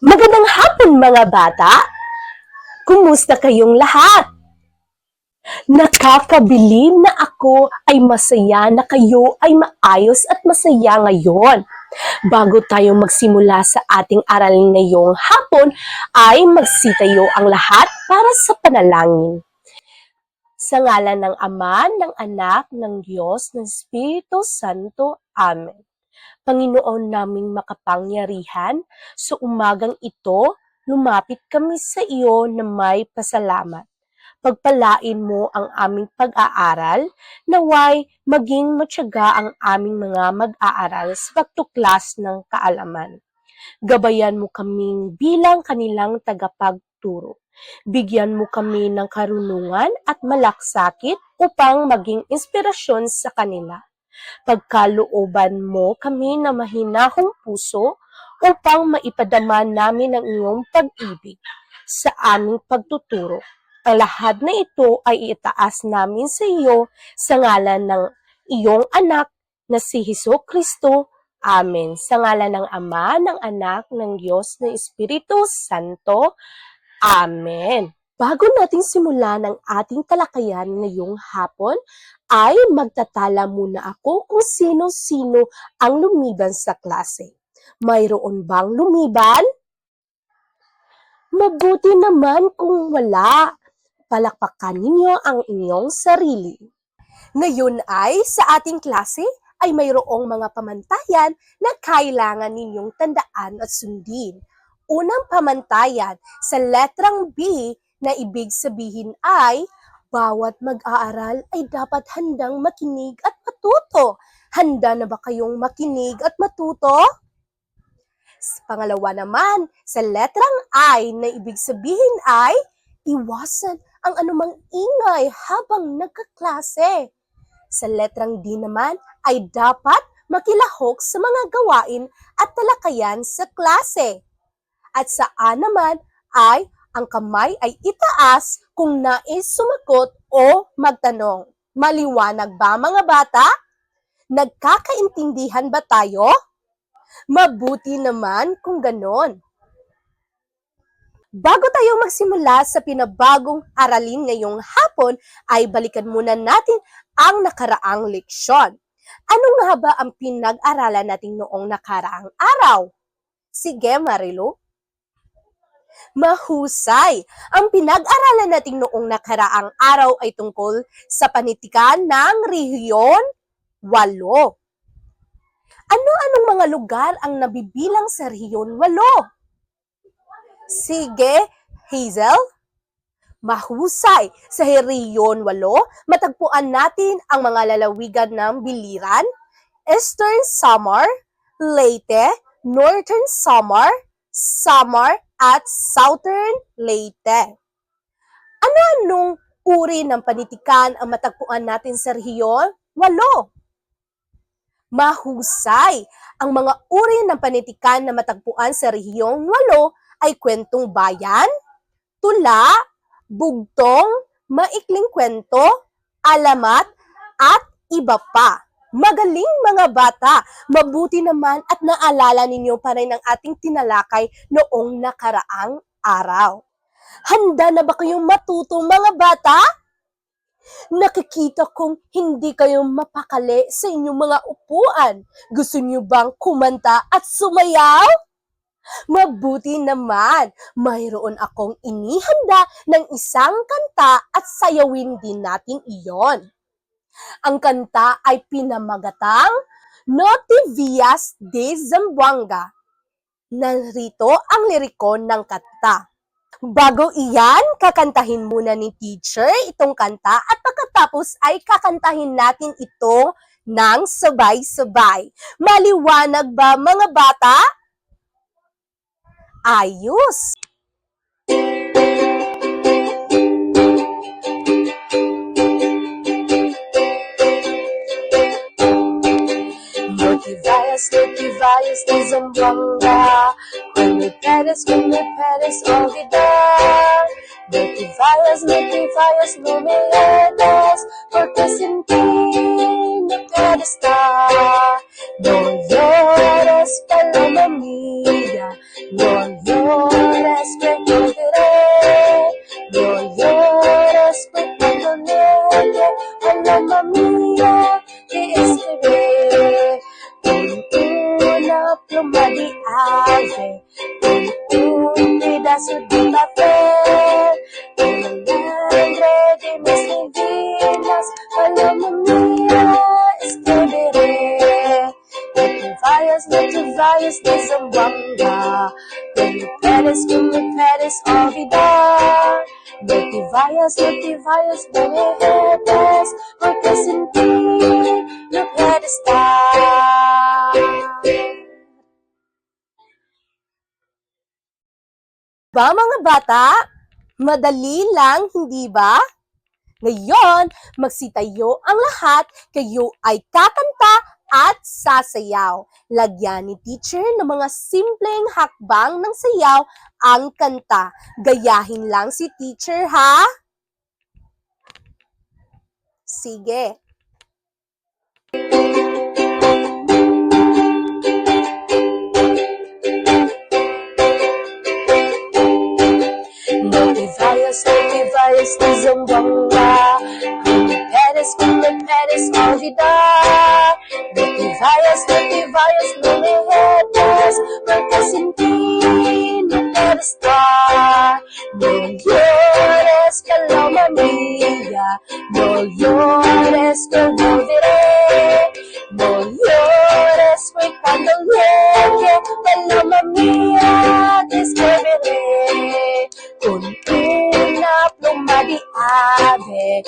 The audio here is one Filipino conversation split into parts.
Magandang hapon mga bata! Kumusta kayong lahat? Nakakabilib na ako ay masaya na kayo ay maayos at masaya ngayon. Bago tayo magsimula sa ating aralin ngayong hapon, ay magsitayo ang lahat para sa panalangin. Sa ngalan ng Ama, ng Anak, ng Diyos, ng Espiritu Santo. Amen. Panginoon naming makapangyarihan, sa umagang ito, lumapit kami sa iyo na may pasalamat. Pagpalain mo ang aming pag-aaral, naway maging matyaga ang aming mga mag-aaral sa pagtuklas ng kaalaman. Gabayan mo kaming bilang kanilang tagapagturo. Bigyan mo kami ng karunungan at malaksakit upang maging inspirasyon sa kanila. Pagkalooban mo kami na mahinahong puso upang maipadama namin ang iyong pag-ibig sa aming pagtuturo. Ang lahat na ito ay itaas namin sa iyo sa ngalan ng iyong anak na si Jesucristo. Amen. Sa ngalan ng Ama, ng Anak, ng Diyos, ng Espiritu Santo. Amen. Bago natin simulan ang ating talakayan ngayong hapon, ay magtatala muna ako kung sino-sino ang lumiban sa klase. Mayroon bang lumiban? Mabuti naman kung wala. Palakpakan ninyo ang inyong sarili. Ngayon ay sa ating klase ay mayroong mga pamantayan na kailangan ninyong tandaan at sundin. Unang pamantayan sa letrang B na ibig sabihin ay bawat mag-aaral ay dapat handang makinig at matuto. Handa na ba kayong makinig at matuto? Pangalawa naman, sa letrang I na ibig sabihin ay iwasan ang anumang ingay habang nagkaklase. Sa letrang D naman ay dapat makilahok sa mga gawain at talakayan sa klase. At sa A naman ay ang kamay ay itaas kung nais sumagot o magtanong. Maliwanag ba mga bata? Nagkakaintindihan ba tayo? Mabuti naman kung ganon. Bago tayo magsimula sa pinabagong aralin ngayong hapon, ay balikan muna natin ang nakaraang leksyon. Ano nga ba ang pinag-aralan natin noong nakaraang araw? Sige, Marilu. Mahusay! Ang pinag-aralan natin noong nakaraang araw ay tungkol sa panitikan ng Rehiyon 8. Ano-anong mga lugar ang nabibilang sa Rehiyon 8? Sige, Hazel. Mahusay! Sa Rehiyon 8, matagpuan natin ang mga lalawigan ng Biliran, Eastern Samar, Leyte, Northern Samar, Samar, at Southern Leyte. Ano-anong uri ng panitikan ang matagpuan natin sa Rehiyon 8? Mahusay! Ang mga uri ng panitikan na matagpuan sa Rehiyong 8 ay kwentong bayan, tula, bugtong, maikling kwento, alamat, at iba pa. Magaling mga bata! Mabuti naman at naalala ninyo pa rin ang ating tinalakay noong nakaraang araw. Handa na ba kayong matuto mga bata? Nakikita kong hindi kayo mapakali sa inyong mga upuan. Gusto niyo bang kumanta at sumayaw? Mabuti naman, mayroon akong inihanda ng isang kanta at sayawin din natin iyon. Ang kanta ay pinamagatang Notivias de Zamboanga. Narito ang liriko ng kanta. Bago iyan, kakantahin muna ni teacher itong kanta at pagkatapos ay kakantahin natin ito ng sabay-sabay. Maliwanag ba mga bata? Ayos! Notivias de Zamboanga, cuando puedes olvidar. Notivias, no me llenes, porque sin ti no puedo estar. No llores, paloma mía, no llores que yo diré, no llores que cuando llegue al alma mía te escribiré con una pluma de ave, con un pedazo de papel, con sangre de mis divinas, alma mía escribiré. No te vayas de Zamboanga, con me puedes olvidar. No te vayas, no me dejes, porque sin ti no puedo estar. Ba mga bata? Madali lang, hindi ba? Ngayon, magsitayo ang lahat, kayo ay kakanta at sasayaw. Lagyan ni teacher ng mga simpleng hakbang ng sayaw ang kanta. Gayahin lang si teacher, ha? Sige. No te vayas de Zamboanga, con me puedes olvidar. No te vayas, no me dejes, porque sin ti no puedo estar. No llores, paloma mía, no llores, que yo diré. No llores, fue cuando llegue, paloma mía, te escribiré con una pluma de ave,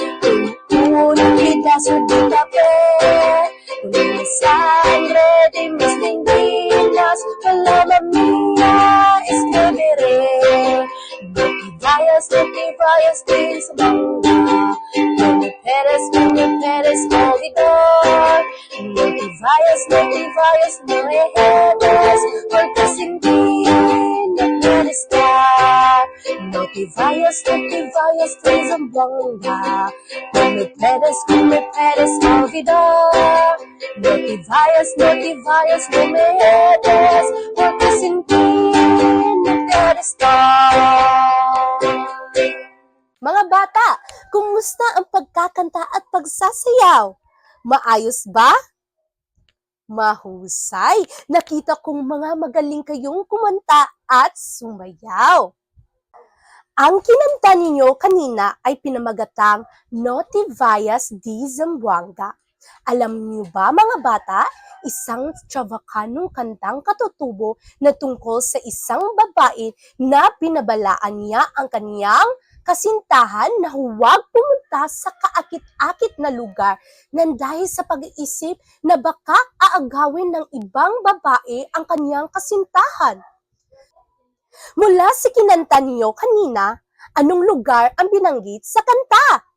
con un pedazo de papel, con la sangre de mis divinas, paloma mía, escribiré. No te vayas de Zamboanga, no me puedes olvidar. No te vayas, no me dejes, porque sin ti no puedo estar. No te vayas de Zamboanga, no me puedes olvidar. No te vayas, no me dejes, porque sin ti no puedo estar. Mga bata, kumusta ang pagkakanta at pagsasayaw? Maayos ba? Mahusay! Nakita kong mga magaling kayong kumanta at sumayaw. Ang kinanta ninyo kanina ay pinamagatang No te vayas de Zamboanga. Alam niyo ba mga bata, isang Chavacanong kantang katutubo na tungkol sa isang babae na pinabalaan niya ang kaniyang kasintahan na huwag pumunta sa kaakit-akit na lugar nang dahil sa pag-iisip na baka aagawin ng ibang babae ang kaniyang kasintahan. Mula sa kinanta niyo kanina, anong lugar ang binanggit sa kanta?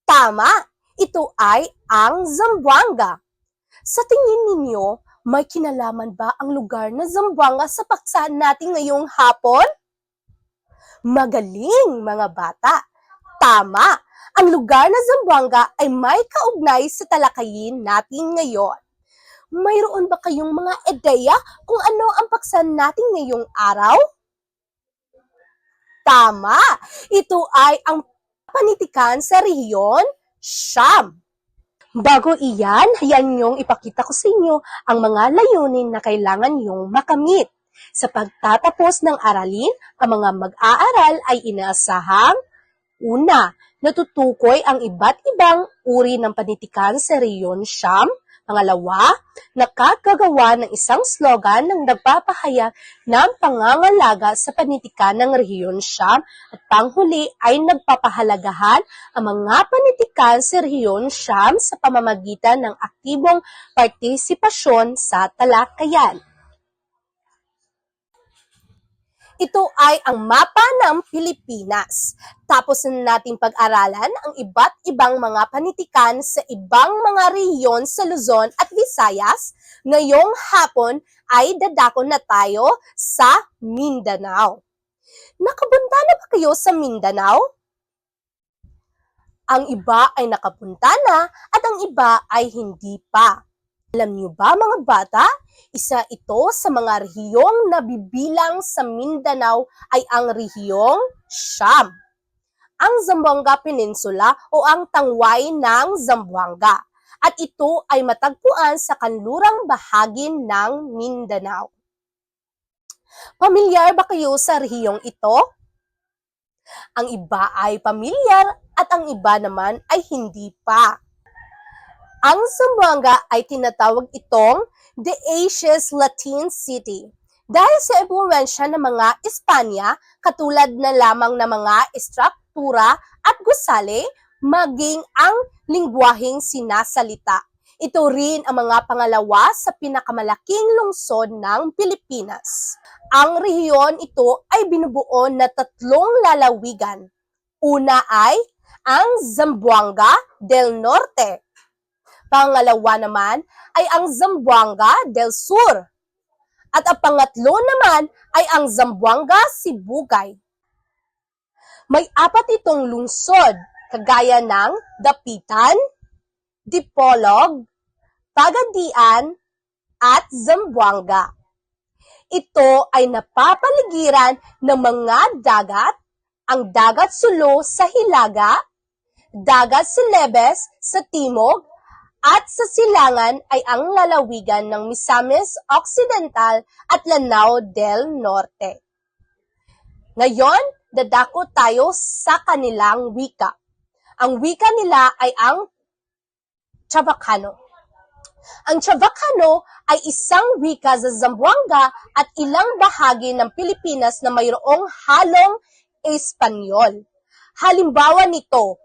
Tama, ito ay ang Zamboanga. Sa tingin ninyo, may kinalaman ba ang lugar na Zamboanga sa paksa natin ngayong hapon? Magaling mga bata! Tama! Ang lugar na Zamboanga ay may kaugnay sa talakayin natin ngayon. Mayroon ba kayong mga ideya kung ano ang paksa natin ngayong araw? Tama! Ito ay ang panitikan sa rehiyon Siyam. Bago iyan, hayaan niyong ipakita ko sa inyo ang mga layunin na kailangan niyong makamit. Sa pagtatapos ng aralin, ang mga mag-aaral ay inaasahang una, natutukoy ang iba't ibang uri ng panitikan sa rehiyon Siyam. Pangalawa, nakagagawa ng isang slogan ng nagpapahayag ng pangangalaga sa panitikan ng rehiyon Siyam. At panghuli ay nagpapahalagahan ang mga panitikan sa rehiyon Siyam sa pamamagitan ng aktibong partisipasyon sa talakayan. Ito ay ang mapa ng Pilipinas. Tapos na nating pag-aralan ang iba't ibang mga panitikan sa ibang mga rehiyon sa Luzon at Visayas. Ngayong hapon ay dadako na tayo sa Mindanao. Nakapunta na ba kayo sa Mindanao? Ang iba ay nakapunta na at ang iba ay hindi pa. Alam niyo ba mga bata, isa ito sa mga rehiyong nabibilang sa Mindanao ay ang rehiyong Siyam, ang Zamboanga Peninsula o ang tangway ng Zamboanga. At ito ay matagpuan sa kanlurang bahagi ng Mindanao. Pamilyar ba kayo sa rehiyong ito? Ang iba ay pamilyar at ang iba naman ay hindi pa. Ang Zamboanga ay tinatawag itong the Asia's Latin City dahil sa impluwensya ng mga Espanya katulad na lamang ng mga estruktura at gusali maging ang lingwaheng sinasalita. Ito rin ang mga pangalawa sa pinakamalaking lungsod ng Pilipinas. Ang rehiyon ito ay binubuo na 3 lalawigan. Una ay ang Zamboanga del Norte. Pangalawa naman ay ang Zamboanga del Sur. At ang pangatlo naman ay ang Zamboanga Sibugay. May 4 itong lungsod, kagaya ng Dapitan, Dipolog, Pagadian, at Zamboanga. Ito ay napapaligiran ng mga dagat, ang Dagat Sulu sa Hilaga, Dagat Celebes sa timog, at sa silangan ay ang lalawigan ng Misamis Occidental at Lanao del Norte. Ngayon, dadako tayo sa kanilang wika. Ang wika nila ay ang Chavacano. Ang Chavacano ay isang wika sa Zamboanga at ilang bahagi ng Pilipinas na mayroong halong Espanyol. Halimbawa nito,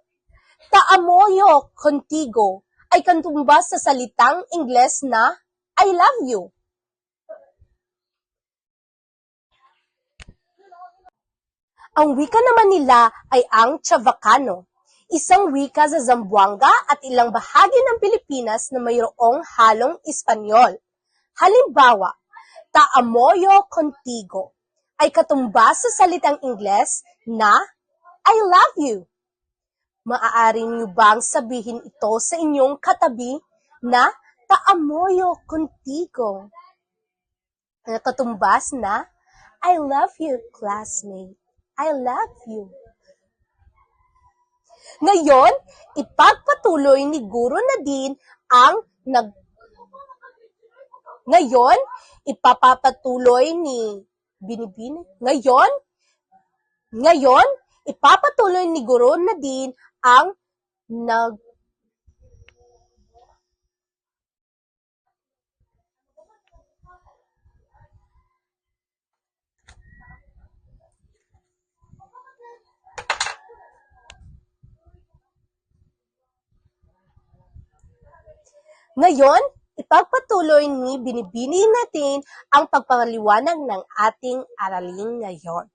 Taamoyo contigo ay katumbas sa salitang Ingles na I love you. Ang wika naman nila ay ang Chavacano, isang wika sa Zamboanga at ilang bahagi ng Pilipinas na mayroong halong Espanyol. Halimbawa, Taamoyo contigo ay katumbas sa salitang Ingles na I love you. Maaari niyo bang sabihin ito sa inyong katabi na Taamoyo contigo? Katumbas na I love you, classmate. I love you. Ngayon, ipagpatuloy ni Guro Nadine ang ipapatuloy ni Binibini. Ngayon, ipapatuloy ni Guro Nadine ang Ngayon, ipagpatuloy ni Binibini natin ang pagpapaliwanag ng ating aralin ngayon.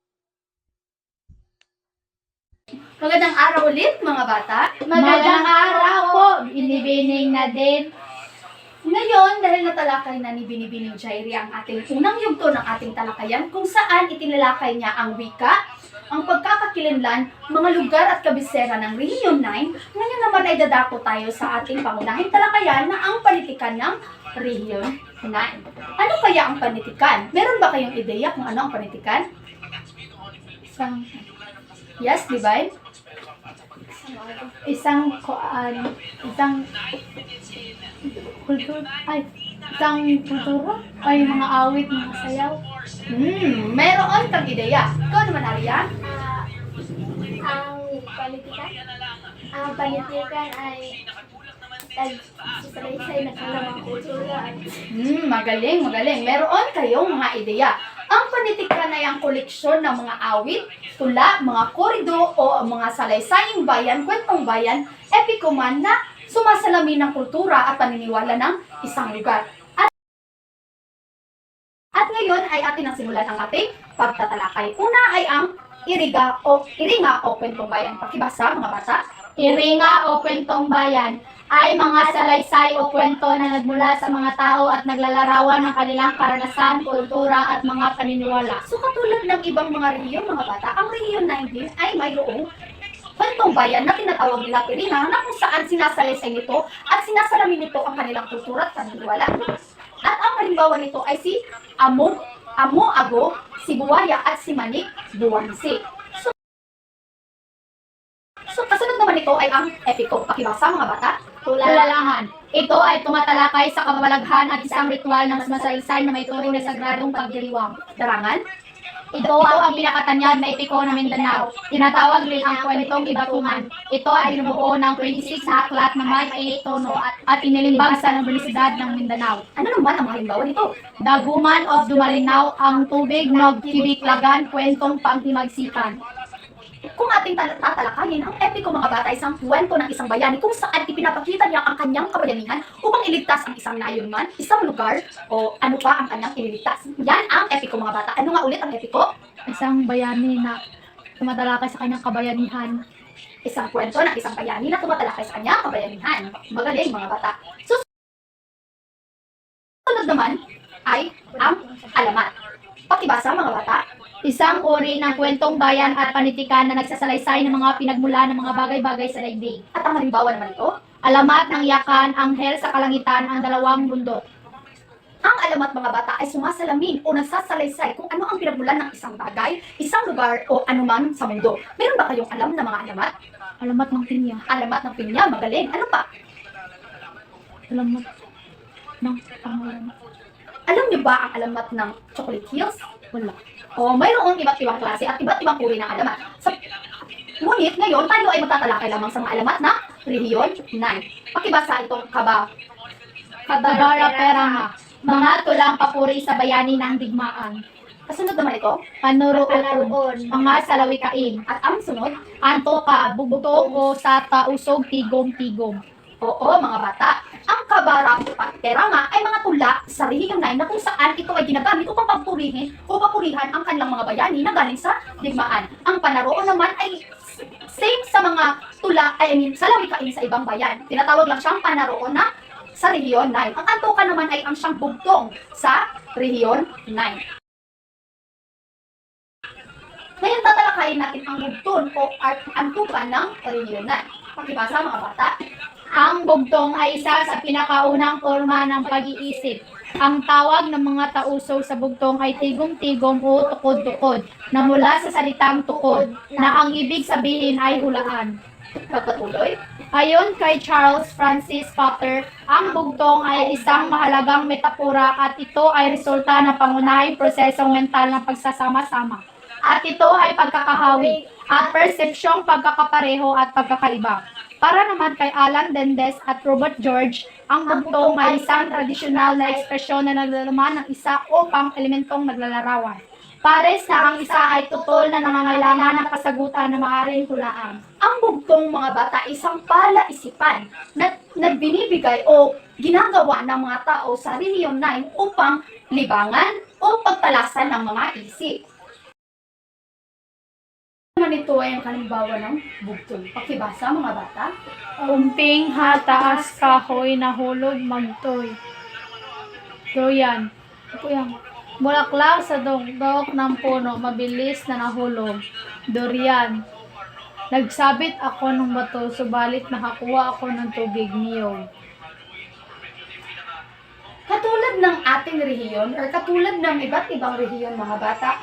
Magandang araw ulit mga bata. Magandang araw po, Binibining Nadine. Ngayon, dahil natalakay na ni Binibining Jairi ang ating unang yugto ng ating talakayan kung saan itinalakay niya ang wika, ang pagkakakilanlan, mga lugar at kabisera ng Rehiyon 9, ngayon naman ay dadako tayo sa ating pangunahing talakayan na ang panitikan ng Rehiyon 9. Ano kaya ang panitikan? Meron ba kayong ideya kung ano ang panitikan? Yes, Divine? Isang kultura ay mga awit, mga sayaw. Meron kang ideya. Ikaw naman, Arya? Ang panitikan ay nagsasalaysay na kalamang kultura. Magaling. Meron kayong mga ideya. Ang panitikan ay ang koleksyon ng mga awit, tula, mga korido o mga salaysaying bayan, kwentong bayan, epikuman na sumasalamin ng kultura at paniniwala ng isang lugar. At ngayon ay atin ang simulan ang ating pagtatalakay. Una ay ang iringa o kwentong bayan. Pakibasa mga bata. Iringa o kwentong bayan ay mga salaysay o kwento na nagmula sa mga tao at naglalarawan ng kanilang karanasan, kultura at mga paniniwala. So katulad ng ibang mga rehiyon mga bata, ang Rehiyon 19 ay mayroong kwentong bayan na tinatawag nila Pirina na kung saan sinasalaysay nito at sinasalamin nito ang kanilang kultura at paniniwala. At ang halimbawa nito ay si Amo-Ago, si Buwaya at si Manik Buwansi. So, kasunod naman nito ay ang epiko. Pakibasa mga bata. Tulalahan. Ito ay tumatalakay sa kababalaghan at isang ritual na mas masalaysay na may turing na sagradong pagdiriwang. Darangan. Ito ang pinakatanyag na epiko ng Mindanao. Tinatawag rin ang kwentong ibatungan. Ito ay binubuo ng 26 na aklat na may 8 tono at inilimbag sa Universidad ng Mindanao. Ano naman ang halimbawa nito? Daguman of Dumalinaw, ang tubig nagkibiklagan, kwentong panghimagsikan. Kung ating tatalakayin, ang epiko mga bata ay isang kwento ng isang bayani kung saan ipinapakita niya ang kanyang kabayanihan upang iligtas ang isang nayon isang lugar, o ano pa ang kanyang ililigtas. Yan ang epiko mga bata. Ano nga ulit ang epiko? Isang bayani na tumatalakay sa kanyang kabayanihan. Isang kwento ng isang bayani na tumatalakay sa kanyang kabayanihan. Magaling mga bata. Susunod naman ay ang alamat. Pakibasa mga bata. Isang uri ng kwentong bayan at panitikan na nagsasalaysay ng mga pinagmula ng mga bagay-bagay sa daigdig. At ang halimbawa naman ito, Alamat ng yakan, anghel sa kalangitan, ang dalawang bundok. ang alamat mga bata ay sumasalamin o nagsasalaysay kung ano ang pinagmulan ng isang bagay, isang lugar o anuman sa mundo. Meron ba kayong alam na mga alamat? Alamat ng pinya. Alamat ng pinya, magaling. Ano pa? Alamat ng pangalan. Alam niyo ba ang alamat ng chocolate hills? Wala. O mayroong iba't ibang klase at iba't ibang uri ng alamat. Ngunit ngayon tayo ay magtatalakay lamang sa mga alamat na Rehiyon 9. Pakibasa itong Kabara Perama. Mga tulang papuri sa bayani ng digmaan. Kasunod naman ito, Panuruon. Mga salawikain. at ang sunod, Antoka, bugtong o sata, usog, tigom-tigom. oo mga bata, ang kabarang terama ay mga tula sa Rehiyon 9 na kung saan ito ay ginagamit upang papurihin o papurihan ang kanilang mga bayani na galing sa digmaan. Ang panaroon naman ay same sa mga tula, salawikain sa ibang bayan. Tinatawag lang siyang panaroon na sa Rehiyon 9. Ang antuka naman ay ang siyang bugtong sa Rehiyon 9. Ngayon tatalakayin natin ang bugtong o antukan ng Rehiyon 9. Pakibasa mga bata. Ang bugtong ay isa sa pinakaunang forma ng pag-iisip. Ang tawag ng mga tausog sa bugtong ay tigom-tigom o tukod-tukod, na mula sa salitang tukod, na ang ibig sabihin ay hulaan. Pagpatuloy. Ayon kay Charles Francis Potter, ang bugtong ay isang mahalagang metapora at ito ay resulta ng pangunahing prosesong mental ng pagsasama-sama. At ito ay pagkakahawi at persepsyong pagkakapareho at pagkakaiba. Para naman kay Alan Dendes at Robert George, ang bugtong ay isang tradisyonal na ekspresyon na naglalaman ng isa o pang elementong naglalarawan. Pares na ang isa ay tutol na nangangailangan ng kasagutan na maaaring hulaan. Ang bugtong mga bata ay isang palaisipan na binibigay o ginagawa ng mga tao sa Rehiyon 9 upang libangan o pagtalasan ng mga isip. Naman ito ay ang halimbawa ng bugtong. Pakibasa mga bata. Umping hataas kahoy nahulog magtoy. Doyan. Bulaklak sa dugdok ng puno, mabilis na nahulog. Durian. Nagsabit ako ng bato, subalit nakakuha ako ng tubig niyog. Katulad ng ating rehiyon or katulad ng iba't ibang rehiyon mga bata,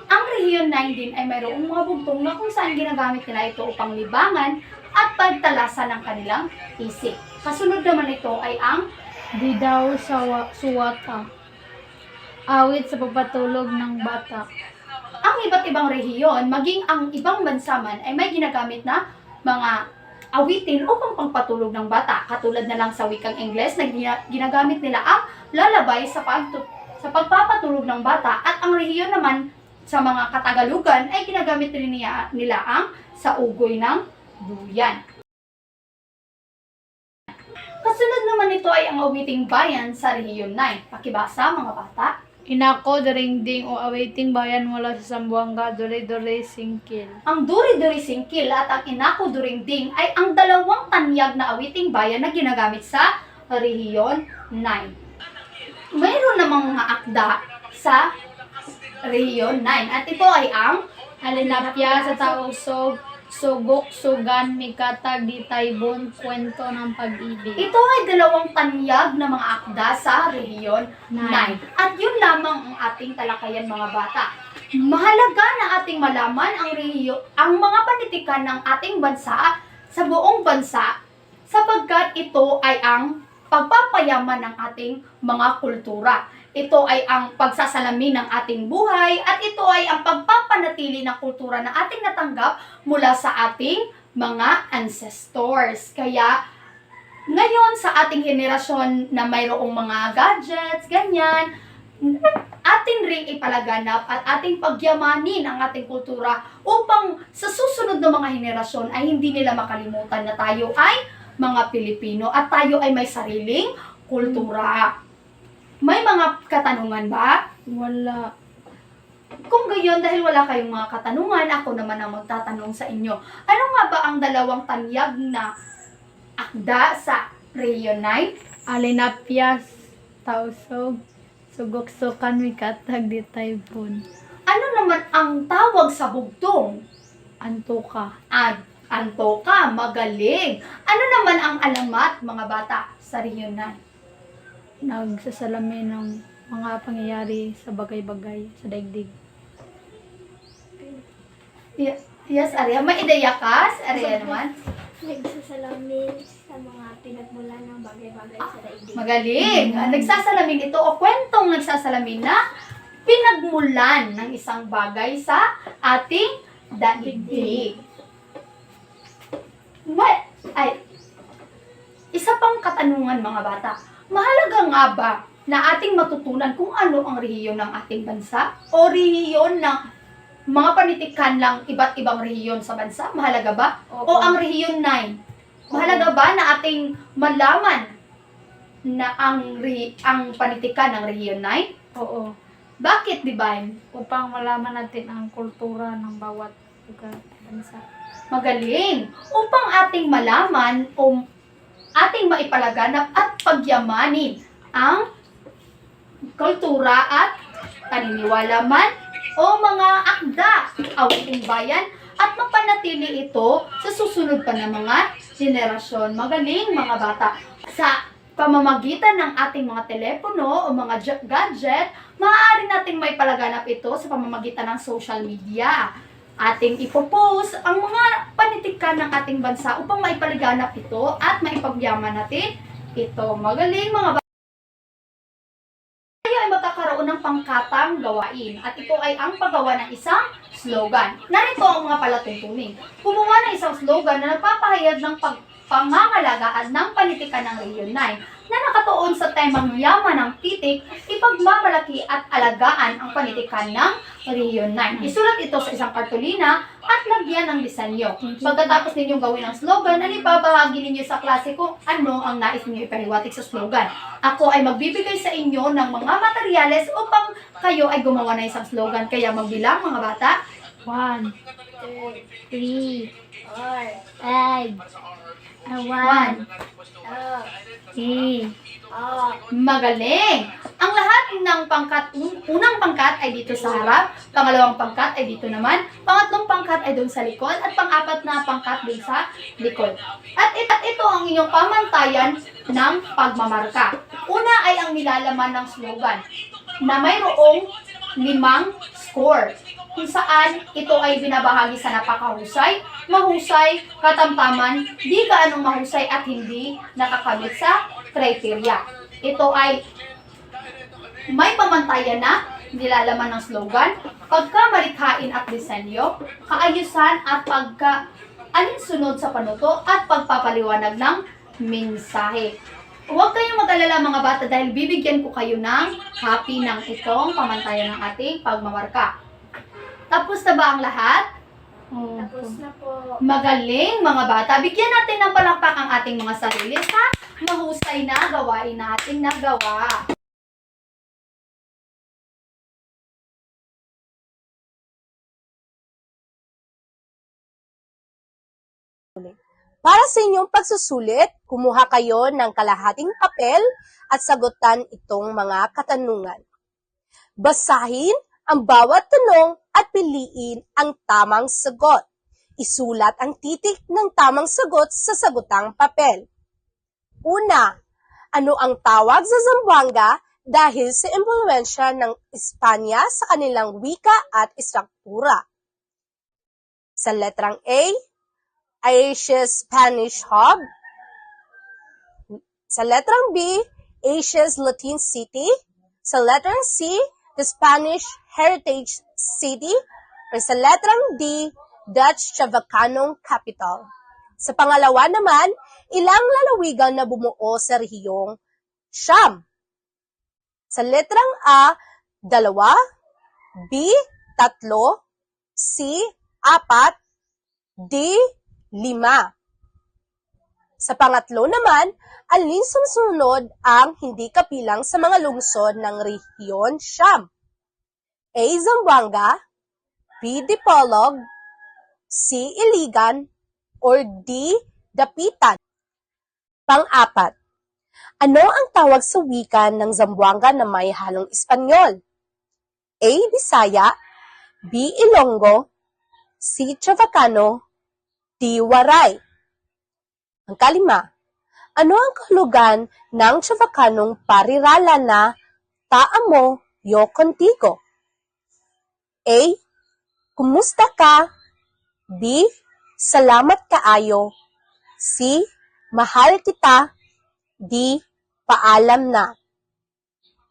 ang Rehiyon 9 din ay mayroong mga bugtong na kung saan ginagamit nila ito upang libangan at pagtalasan ng kanilang isip. Kasunod naman ito ay ang Di daw suwata. Awit sa pagpatulog ng bata. ang iba't ibang rehiyon, maging ang ibang bansa man ay may ginagamit na mga awitin upang pangpatulog ng bata. Katulad na lang sa wikang Ingles na ginagamit nila ang lalabay sa pagpapatulog ng bata, at ang rehiyon naman sa mga Katagalugan ay ginagamit rin nila ang sa ugoy ng duyan. Kasunod naman ito ay ang awiting bayan sa Rehiyon 9. Pakibasa mga bata. Inako ding o awaiting bayan mula sa Sambuanga, dure-dure singkil. Ang duri-duri singkil at ang inako during-ding ay ang dalawang tanyag na awiting bayan na ginagamit sa Rehiyon 9. Mayroon namang mga akda sa Rehiyon 9 at ito ay ang Alinapya sa tausog, Sugok, sugan, mikatag, ditaybon, kwento ng pag-ibig. Ito ay dalawang tanyag na mga akda sa Rehiyon 9. At yun lamang ang ating talakayan mga bata. Mahalaga na ating malaman ang mga panitikan ng ating bansa sa buong bansa sapagkat ito ay ang pagpapayaman ng ating mga kultura. Ito ay ang pagsasalamin ng ating buhay at ito ay ang pagpapanatili ng kultura na ating natanggap mula sa ating mga ancestors. Kaya ngayon sa ating henerasyon na mayroong mga gadgets, ganyan, atin ring ipalaganap at ating pagyamanin ang ating kultura upang sa susunod na mga henerasyon ay hindi nila makalimutan na tayo ay mga Pilipino at tayo ay may sariling kultura. May mga katanungan ba? Wala. Kung gayon, dahil wala kayong mga katanungan, ako naman ang magtatanong sa inyo. Ano nga ba ang dalawang tanyag na akda sa Rehiyon 9? Alinapyas, tausog, sugok, sukan, mikatag, ditaybon. Ano naman ang tawag sa bugtong? Antuka. Antoka, magaling. Ano naman ang alamat, mga bata, sa Rehiyon 9? Nagsasalamin ng mga pangyayari sa bagay-bagay sa daigdig. Yes, Aria. May ideya ka? Aria naman. Nagsasalamin sa mga pinagmulan ng bagay-bagay sa daigdig. Magaling. Nagsasalamin ito o kwentong nagsasalamin na pinagmulan ng isang bagay sa ating daigdig. Isa pang katanungan mga bata. Mahalaga nga ba na ating matutunan kung ano ang rehiyon ng ating bansa o rehiyon ng mga panitikan lang iba't ibang rehiyon sa bansa? Mahalaga ba? O ang Rehiyon 9? Mahalaga ba na ating malaman na ang panitikan ng Rehiyon 9? Oo. Bakit, Divine? Upang malaman natin ang kultura ng bawat lugar at bansa. Magaling! Upang ating malaman o ating maipalaganap at pagyamanin ang kultura at paniniwala man o mga akda, awiting bayan at mapanatili ito sa susunod pa ng mga henerasyon. Magaling mga bata! Sa pamamagitan ng ating mga telepono o mga gadget, maaari nating may palaganap ito sa pamamagitan ng social media. Ating ipopost ang mga panitikan ng ating bansa upang maipaliganap ito at maipagyaman natin ito. Magaling mga bata! Tayo ay magkakaroon ng pangkatang gawain at ito ay ang paggawa ng isang slogan. Narito ang mga palatuntunin. Gumawa ng isang slogan na nagpapahayag ng pangangalagaan ng panitikan ng Rehiyon 9 na nakatuon sa temang yaman ng titik, ipagmamalaki at alagaan ang panitikan ng Rehiyon 9. Isulat ito sa isang kartulina at lagyan ng disenyo. Pagkatapos ninyong gawin ang slogan, ibabahagi ninyo sa klase kung ano ang nais ninyo ipahiwatig sa slogan. Ako ay magbibigay sa inyo ng mga materyales upang kayo ay gumawa ng isang slogan. Kaya magbilang mga bata. 1, 3, 5, 1, 3, Magaling! Ang lahat ng unang pangkat ay dito sa harap, pangalawang pangkat ay dito naman, pangatlong pangkat ay doon sa likod, at pang-apat na pangkat doon sa likod. At ito ang inyong pamantayan ng pagmamarka. Una ay ang nilalaman ng slogan na mayroong 5 score, kung saan ito ay binabahagi sa napakahusay, mahusay, katamtaman, di gaanong mahusay at hindi nakakamit sa criteria. Ito ay may pamantayan na nilalaman ng slogan, pagkamalikhain at disenyo, kaayusan at pagka-alinsunod sa panuto at pagpapaliwanag ng mensahe. Huwag kayong mag-alala mga bata dahil bibigyan ko kayo ng copy ng itong pamantayan ng ating pagmamarka. Tapos na ba ang lahat? Tapos na po. Magaling mga bata. Bigyan natin ng palakpak ang ating mga sarili sa mahusay na gawain nating nagawa. Para sa inyong pagsusulit, kumuha kayo ng kalahating papel at sagutan itong mga katanungan. Basahin ang bawat tanong at piliin ang tamang sagot. Isulat ang titik ng tamang sagot sa sagutang papel. Una, ano ang tawag sa Zamboanga dahil sa impluwensya ng Espanya sa kanilang wika at istruktura? Sa letrang A, Asia's Spanish Hub. Sa letrang B, Asia's Latin City. Sa letrang C, the Spanish Heritage City. Or sa letrang D, Dutch Chavacano Capital. Sa pangalawa naman, ilang lalawigan na bumuo sa rehiyong Siyam? Sa letrang A, 2, B, 3, C, 4, D, 5. Sa pangatlo naman, alin susunod ang hindi kapilang sa mga lungsod ng rehiyon Siyam? A. Zamboanga, B. Dipolog, C. Iligan, or D. Dapitan. Pang-apat, ano ang tawag sa wika ng Zamboanga na may halong Espanyol? A. Bisaya, B. Ilonggo, C. Chavacano, D. Waray. Ang kalima, ano ang kahulugan ng Chavacanong parirala na Taamo yo contigo? A. Kumusta ka? B. Salamat kaayo. C. Mahal kita. D. Paalam na.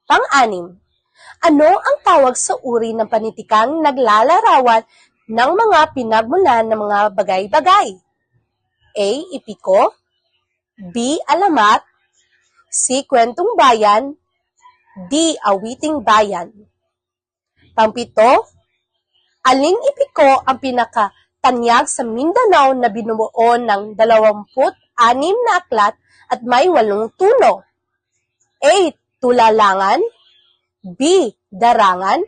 Pang-anim, ano ang tawag sa uri ng panitikang naglalarawan ng mga pinagmulan ng mga bagay-bagay? A. Ipiko, B. Alamat, C. Kwentong bayan, D. Awiting bayan. Pangpito, aling ipiko ang pinakatanyag sa Mindanao na binubuo ng 26 na aklat at may 8 tuno? A. Tulalangan, B. Darangan,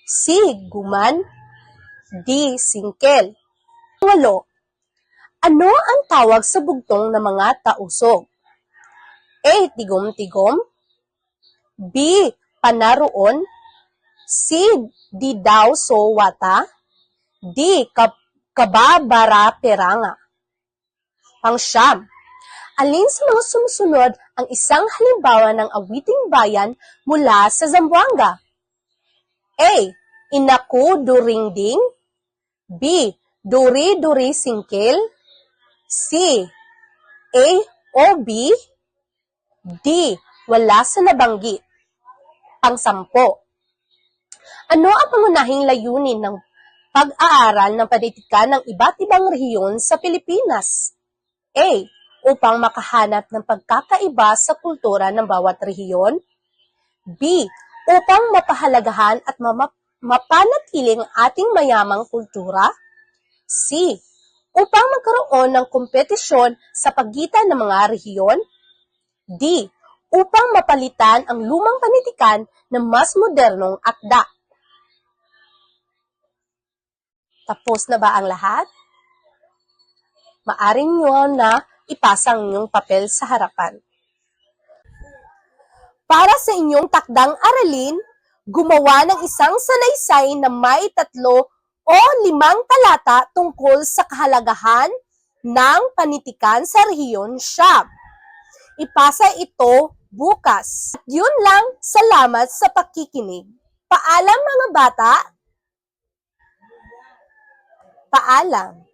C. Guman, D. Singkel. 8. Ano ang tawag sa bugtong ng mga tausog? A. Tigom-tigom, B. Panaroon, C. Didaw so wata, D. Kababara peranga. Pang-siyam, alin sa mga sumusunod ang isang halimbawa ng awiting bayan mula sa Zamboanga? A. Inaku duringding, B. Duri-duri singkil, C. A o B, D. Wala sa nabanggit. Pang-sampo, ano ang pangunahing layunin ng pag-aaral ng panitikan ng iba't ibang rehiyon sa Pilipinas? A. Upang makahanap ng pagkakaiba sa kultura ng bawat rehiyon. B. Upang mapahalagahan at mapanatiling ating mayamang kultura. C. Upang magkaroon ng kompetisyon sa pagitan ng mga rehiyon. D. Upang mapalitan ang lumang panitikan ng mas modernong akda. Tapos na ba ang lahat? Maaring nyo na ipasang inyong papel sa harapan. Para sa inyong takdang aralin, gumawa ng isang sanaysay na may 3 o 5 talata tungkol sa kahalagahan ng panitikan sa rehiyon Siyam. Ipasa ito bukas. At yun lang, salamat sa pakikinig. Paalam mga bata! Paalam!